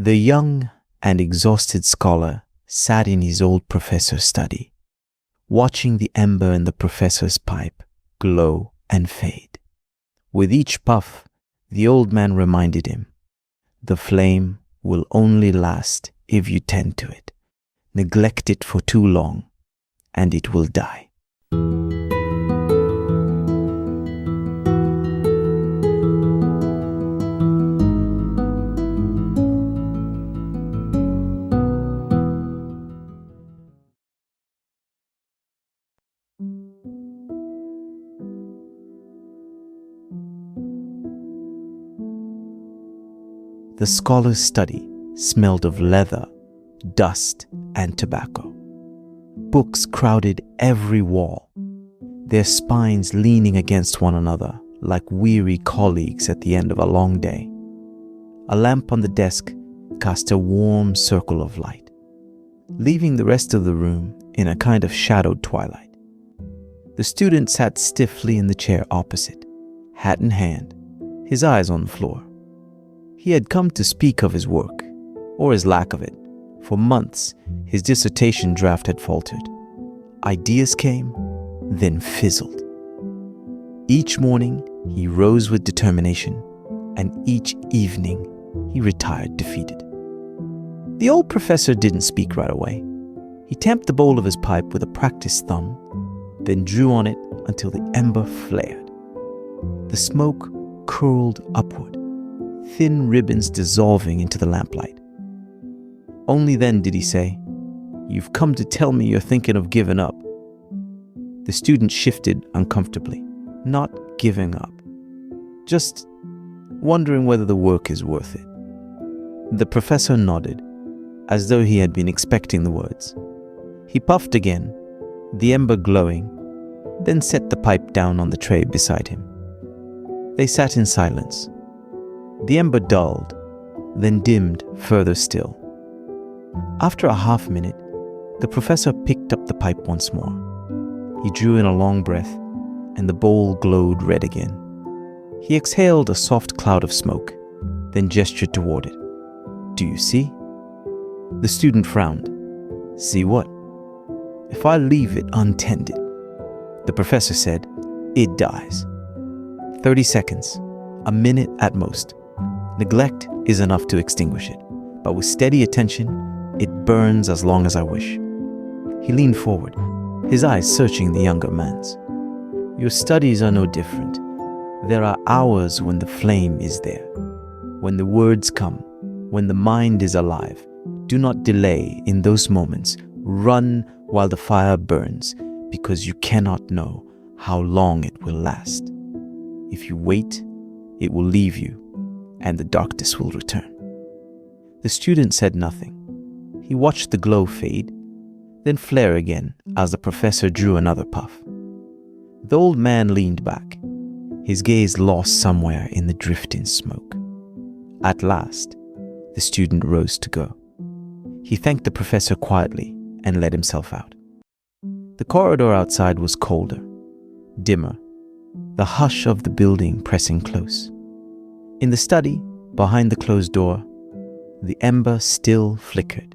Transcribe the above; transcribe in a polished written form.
The young and exhausted scholar sat in his old professor's study, watching the ember in the professor's pipe glow and fade. With each puff, the old man reminded him, the flame will only last if you tend to it. Neglect it for too long, and it will die. The scholar's study smelled of leather, dust, and tobacco. Books crowded every wall, their spines leaning against one another like weary colleagues at the end of a long day. A lamp on the desk cast a warm circle of light, leaving the rest of the room in a kind of shadowed twilight. The student sat stiffly in the chair opposite, hat in hand, his eyes on the floor. He had come to speak of his work, or his lack of it. For months, his dissertation draft had faltered. Ideas came, then fizzled. Each morning, he rose with determination, and each evening, he retired defeated. The old professor didn't speak right away. He tamped the bowl of his pipe with a practiced thumb, then drew on it until the ember flared. The smoke curled upward, thin ribbons dissolving into the lamplight. Only then did he say, "You've come to tell me you're thinking of giving up." The student shifted uncomfortably, not giving up, just wondering whether the work is worth it. The professor nodded, as though he had been expecting the words. He puffed again, the ember glowing, then set the pipe down on the tray beside him. They sat in silence. The ember dulled, then dimmed further still. After a half minute, the professor picked up the pipe once more. He drew in a long breath, and the bowl glowed red again. He exhaled a soft cloud of smoke, then gestured toward it. "Do you see?" The student frowned. "See what?" "If I leave it untended," the professor said, "it dies. 30 seconds, a minute at most. Neglect is enough to extinguish it, but with steady attention, it burns as long as I wish." He leaned forward, his eyes searching the younger man's. "Your studies are no different. There are hours when the flame is there, when the words come, when the mind is alive. Do not delay in those moments. Run while the fire burns, because you cannot know how long it will last. If you wait, it will leave you, and the darkness will return." The student said nothing. He watched the glow fade, then flare again as the professor drew another puff. The old man leaned back, his gaze lost somewhere in the drifting smoke. At last, the student rose to go. He thanked the professor quietly and let himself out. The corridor outside was colder, dimmer, the hush of the building pressing close. In the study, behind the closed door, the ember still flickered,